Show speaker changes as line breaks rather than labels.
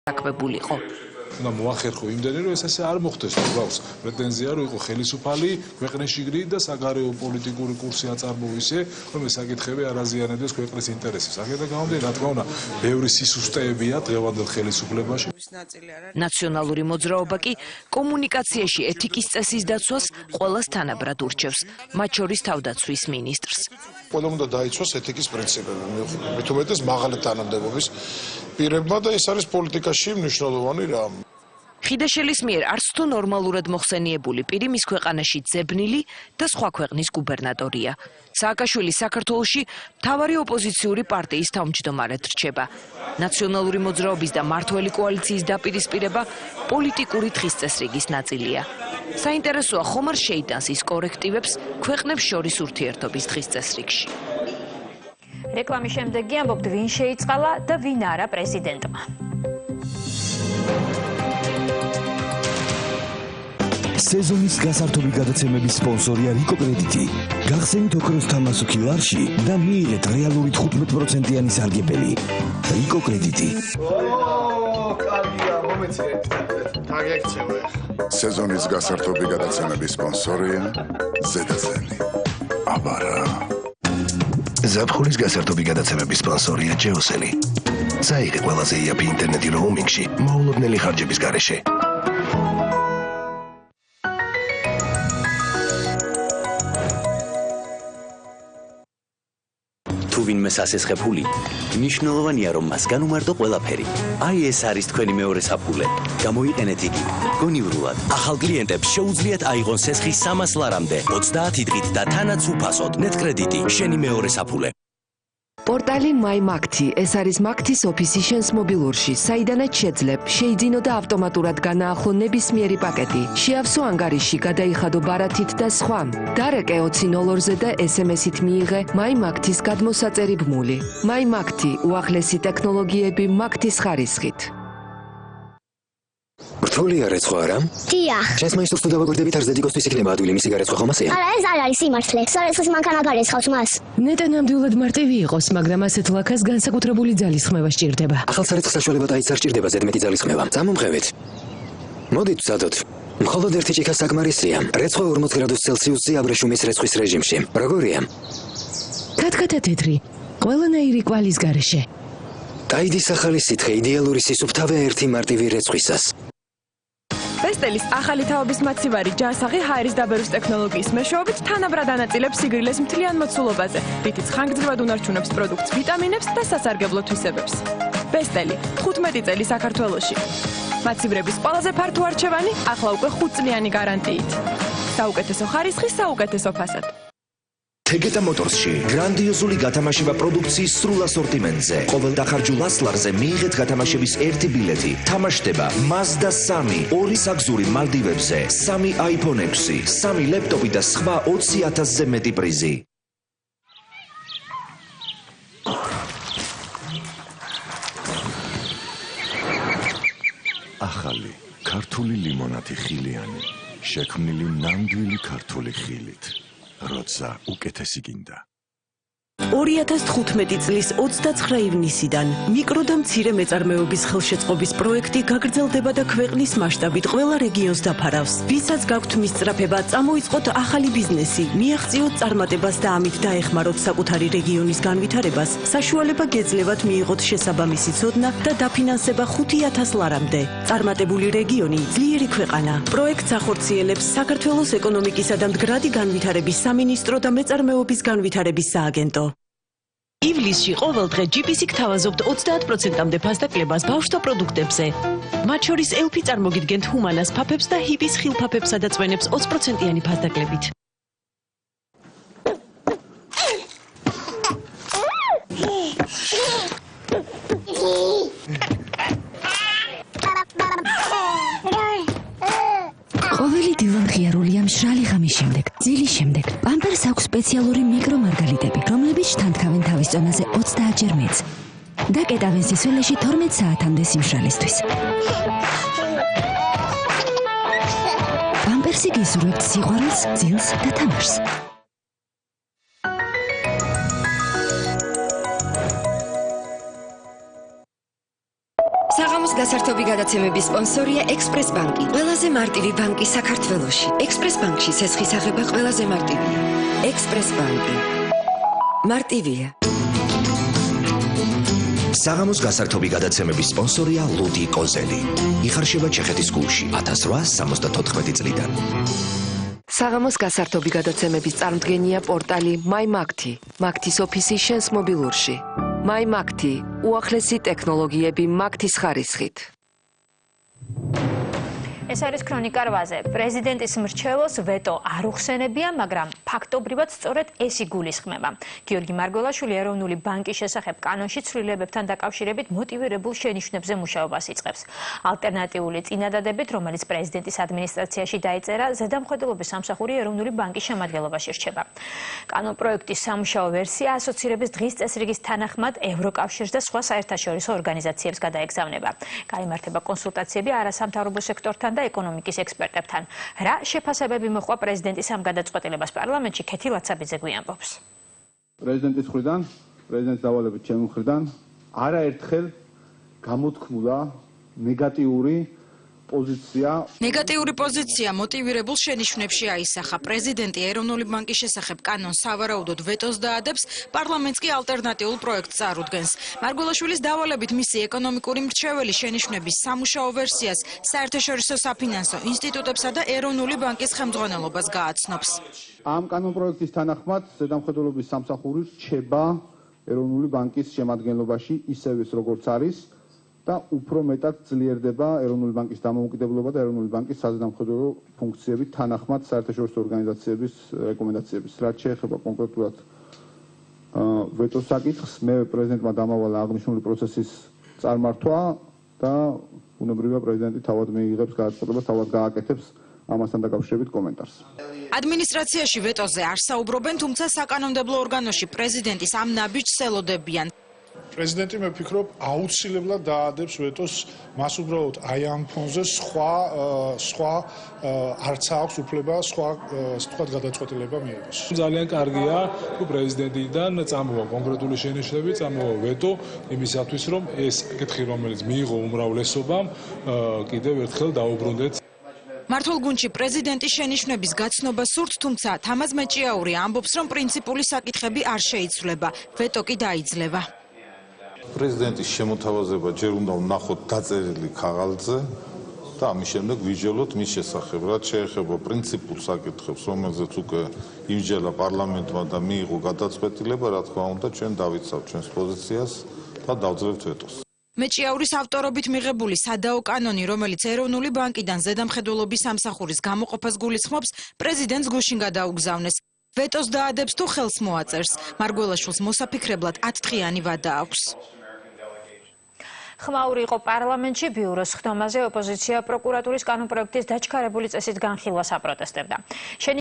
დაკვებულიყო.
უნდა მოახერხო იმდენი, რომ ეს ასე არ მოხდეს, თუ გვაქვს პრეტენზია, რომ იყო ხელისუფალი ქვეყნის შიგნით და საგარეო პოლიტიკური კურსი აწარმოისე, რომ ეს საკითხები არ აზიანებდეს ქვეყნის ინტერესებს. აქედან გამომდინარე, რა თქმა უნდა, ბევრი სისუსტეებია დღევანდელ ხელისუფლებაში.
ნაციონალური მოძრაობა კი კომუნიკაციაში ეთიკის წესის დაცვას ყველას თანაბრად ურჩევს, მათ შორის თავდაცვის მინისტრს.
ყველამ უნდა დაიცვას ეთიკის პრინციპები, მით უმეტეს მაღალი თანამდებობის პირებმა და ეს არის პოლიტიკაში მნიშვნელოვანი რამ.
ხიდაშელის მიერ არც თუ ნორმალურად მოხსენიებული პირი მის ქვეყანაში ძებნილი და სხვა ქვეყნის გუბერნატორია. სააკაშვილი საქართველოში მთავარი ოპოზიციური პარტიის თავმჯდომარედ რჩება. ნაციონალური მოძრაობის და მართველი კოალიციის დაპირისპირება პოლიტიკური დღისწესრიგის ნაწილია. საინტერესოა ხომ არ შეიტანს ის კორექტივებს ქვეყნებს შორის ურთიერთობის დღისწესრიგში.
რეკლამის შემდეგ კი ამბობთ ვინ შეიწყალა და ვინ არა პრეზიდენტმა.
სეზონის გასართობი გადაცემების სპონსორია რიკო კრედიტი. გახსენით ოქროს თამასუქი ლარში და მიიღეთ რეალური 15%-იანი სარგებელი. რიკო კრედიტი.
კარგია, მომეცეთ. დაგექცევე.
სეზონის გასართობი გადაცემების სპონსორია ზედაზენი. აბარა. ზაფხულის გასართობი გადაცემების სპონსორია ჯეოსელი. საიღე ყველაზე იაფი ინტერნეტი როუმინგში მოულოდნელი ხარჯების გარეშე.
თუ ვინმე სასესხაფული, მნიშვნელოვანია რომ მას განუმარტო ყველაფერი. აი ეს არის თქვენი მეორე საფულე. გამოიყენეთ იგი. გონივრულად, ახალ კლიენტებს შეუძლიათ აიღონ სესხი 300 ლარამდე, 30 დღით და თანაც უფასოდ. ნეტკრედიტი, შენი მეორე საფულე.
პორტალი MyMakti, ეს არის Maktis ოფისი შენს მობილურში, საიდანაც შეძლებ, შეიძინო და ავტომატურად განაახლო ნებისმიერი პაკეტი, შეავსო ანგარიში, გადაიხადო ბარათით და სხვა. დარეკე 2002-ზე და SMS-ით მიიღე MyMaktis გადმოსაწერი ბმული. MyMakti, უახლესი ტექნოლოგიები Maktis ხარისხით.
რთულია რეცხვა არა?
დიახ.
შენს მაინც თუ დავაგვირდებით არ ზედიკოსთვის იქნება ადვილი მისი გარეცხვა ხომ ასეა?
არა, ეს არ არის სიმართლე. სარეცხვის მანქანა გარეცხავს მას.
ნეტა ნამდვილად მარტივი იყოს, მაგრამ ასეთ ლაქას განსაკუთრებული ძალის ხმევა სჭირდება.
ახალ სარეცხ საშუალება დაიც არ სჭირდება ზედმეტი ძალის ხმევა. წამომღებით. მოდით ვცადოთ. მხოლოდ ერთი ჭიქა საკმარისია. რეცხვა 40 გრადუს ცელსიუსზე აბრეშუმის რეცხვის რეჟიმში. როგორია?
კატკატა თეთრი. ყველანაირი კვალის გარეშე.
დაიდის ახალი სითხე იდეალური სისუფთავე ერთი მარტივი რეცხვისას.
ბესტელის ახალი თაობის მაცივარი ჯანსაღი ჰაერის დაბერვის ტექნოლოგიის მეშვეობით თანაბრად ანაწილებს სიგრილეს მთლიან მოცულობაზე, რითიც ხანგრძლივად უნარჩუნებს პროდუქტს ვიტამინებს და სასარგებლო თვისებებს. ბესტელი 15 წელი საქართველოში. მაცივრების ყველაზე ფართო არჩევანი ახლა უკვე 5 წლიანი გარანტიით. საუკეთესო ხარისხი საუკეთესო ფასად.
თეგეტა მოტორსში გრანდიოზული გათამაშება პროდუქციის სრულ ასორტიმენტზე. ყოველ დახარჯულ 100 ლარზე მიიღეთ გათამაშების ერთი ბილეთი. თამაშდება Mazda 3, 2 საგზური მალდივებზე, 3 iPhone 6, 3 ლეპტოპი და სხვა 20,000-ზე მეტი პრიზი.
ახალი ქართული ლიმონადი ხილიანი, შექმნილი ნამდვილი ქართული ხილით. როცა უკეთესი გინდა.
2015 წლის 29 ივნისიდან მიკრო და მცირე მეწარმეობის ხელშეწყობის პროექტი გაგრძელდება და ქვეყნის მასშტაბით ყველა რეგიონს დაფარავს. ვისაც გაქვთ მისწრაფება, წამოიწყოთ ახალი ბიზნესი, მიაღწიოთ წარმატებას და ამით დაეხმაროთ საკუთარი რეგიონის განვითარებას. საშუალება გეძლევათ მიიღოთ შესაბამისი ცოდნა და დაფინანსება 5,000 ლარამდე. წარმატებული რეგიონი, ძლიერი ქვეყანა. პროექტს ახორციელებს საქართველოს ეკონომიკისა და მდგრადი განვითარების სამინისტრო და მეწარმეობის განვითარების სააგენტო. ივლისში ყოველ დღე GPC გთავაზობთ 30%-მდე ფასდაკლებას ბავშვთა პროდუქტებზე. მათ შორის ელფი წარმოგიდგენთ ჰუმანას ფაფებს და ჰიპის ხილფაფებსა და წვენებს 20%-იანი ფასდაკლებით.
ყოველი დილა ღიარულია მშრალი ღამის შემდეგ, ძილის შემდეგ. პამპერს აქვს სპეციალური მიკრომარგალიტები, რომლებიც შთანთქავენ თავის წონაზე 30-ჯერ მეტს და კეტავენ სისხლში 12 საათამდე სიმშრალისთვის. პამპერსი გისურვებთ სიყვარულს, ძილს და თამაშს.
საღამოს გასართობი გასართობი გადაცემების სპონსორია ექსპრეს ბანკი. ყველაზე მარტივი ბანკი საქართველოში. ექსპრეს ბანკში ცეცხლის აღება ყველაზე მარტივია. ექსპრეს ბანკი. მარტივია.
საღამოს გასართობი გადაცემების სპონსორია ლუდი კოზელი. იხარშება ჩეხეთის გულში 1874 წლიდან.
საღამოს გასართობი გადაცემების წარმოდგენია პორტალი MyMakti. Maktis ოფისი შენს მობილურში. MyMakti. უახლესი ტექნოლოგიები Maktis ხარისხით.
ეს არის ქრონიკა 8-ზე. პრეზიდენტის მრჩეველს ვეტო არ უხსენებია, მაგრამ ფაქტობრივად სწორედ ეს იგულისხმება. გიორგი მარგველაშვილი ეროვნული ბანკის შესახებ კანონში ცვლილებებთან დაკავშირებით მოტივირებულ შენიშვნებზე მუშაობას იწყებს. ალტერნატიული წინადადებით, რომელიც პრეზიდენტის ადმინისტრაციაში დაიწერა, ზედამხედველობის სამსახური ეროვნული ბანკის შემადგენლობაში რჩება. კანონპროექტის სამუშაო ვერსია ასოცირების დღის წესრიგის თანახმად ევროკავშირს და სხვა საერთაშორისო ორგანიზაციებს გადაეგზავნება. გაიმართება კონსულტაციები არასამთავრობო სექტორთან და ეკონომიკის ექსპერტებთან. რა შეფასებები მოხდა პრეზიდენტის ამ გადაწყვეტილებას პარლამენტში, ქეთი ლაცაბიძე გვიამბობს.
პრეზიდენტის მხრიდან, პრეზიდენტის დავალებით ჩემი მხრიდან არაერთხელ გამოთქმულა ნეგატიური
პოზიცია მოტივირებულ შენიშვნებში აისახა. პრეზიდენტი ეროვნული ბანკის შესახებ კანონს სავარაუდოდ ვეტოს დაადებს, პარლამენტს კი ალტერნატიულ პროექტს წარუდგენს. მარგველაშვილის დავალებით მისი ეკონომიკური მრჩეველი შენიშვნების სამუშაო ვერსიას საერთაშორისო საფინანსო ინსტიტუტებსა და ეროვნული ბანკის ხელმძღვანელობას გააცნობს.
ამ კანონპროექტის თანახმად ზედამხედველობის სამსახური რჩება ეროვნული ბანკის შემადგენლობაში ისევე როგორც არის და უფრო მეტად ძლიერდება ეროვნული ბანკის დამოუკიდებლობა და ეროვნული ბანკის საზედამხედველო ფუნქციები თანახმად საერთაშორისო ორგანიზაციების რეკომენდაციების. რაც შეეხება კონკრეტულად ვეტოს საკითხს, მე პრეზიდენტმა დამავალა აღნიშნული პროცესის წარმართვა და უნებრივია პრეზიდენტი თავად მიიღებს გადაწყვეტილებას, თავად გააკეთებს ამასთან დაკავშირებით კომენტარს.
ადმინისტრაციაში ვეტოზე არ საუბრობენ, თუმცა საკანონმდებლო ორგანოში პრეზიდენტის ამ ნაბიჯს ელოდებიან.
პრეზიდენტი მე ვფიქრობ აუცილებლად დაადებს ვეტოს, მას უბრალოდ აი ამ ფონზე სხვა არც აქვს უფლება სხვა თქვათ გადაწყვეტილება მიიღოს.
ძალიან კარგია, თუ პრეზიდენტიდან წამოვა კონკრეტული შენიშვნები, წამოვა ვეტო იმისათვის, რომ ეს კითხი, რომელიც მიიღო უმრავლესობამ, კიდევ ერთხელ დაუბრუნდეთ.
მართლ გუნდში პრეზიდენტის შენიშვნების გაცნობა სურთ, თუმცა თამაზ მეჭიაური ამბობს, რომ პრინციპული საკითხები არ შეიცვლება, ვეტო კი დაიძლევა.
პრეზიდენტის შემოთავაზება ჯერ უნდა ვნახოთ დაწერილი ქაღალდზე და ამის შემდეგ ვიჯელოთ მის შესახებ. რაც შეეხება პრინციპულ საკითხებს, რომელზეც უკვე იმჯერა პარლამენტმა და მიიღო გადაწყვეტილება, რა თქმა უნდა, ჩვენ დავიცავთ ჩვენს პოზიციას და დავძლევთ ვეტოს.
მეჭიაურის ავტორობით მიღებული სადაო კანონი, რომელიც ეროვნული ბანკიდან ზედამხედველობის სამსახურის გამოყოფას გულისხმობს, პრეზიდენტს გუშინ გადაუგზავნეს. ვეტოს დაადებს თუ ხელს მოაწერს. მარგველაშვილს მოსაფიქრებლად 10 დღიანი ვადა აქვს.
ხმაური იყო პარლამენტში ბიუროს ხდომაზე ოპოზიცია პროკურატურის კანონპროექტის დაჩქარებული წესით განხილვას აპროტესტებდა.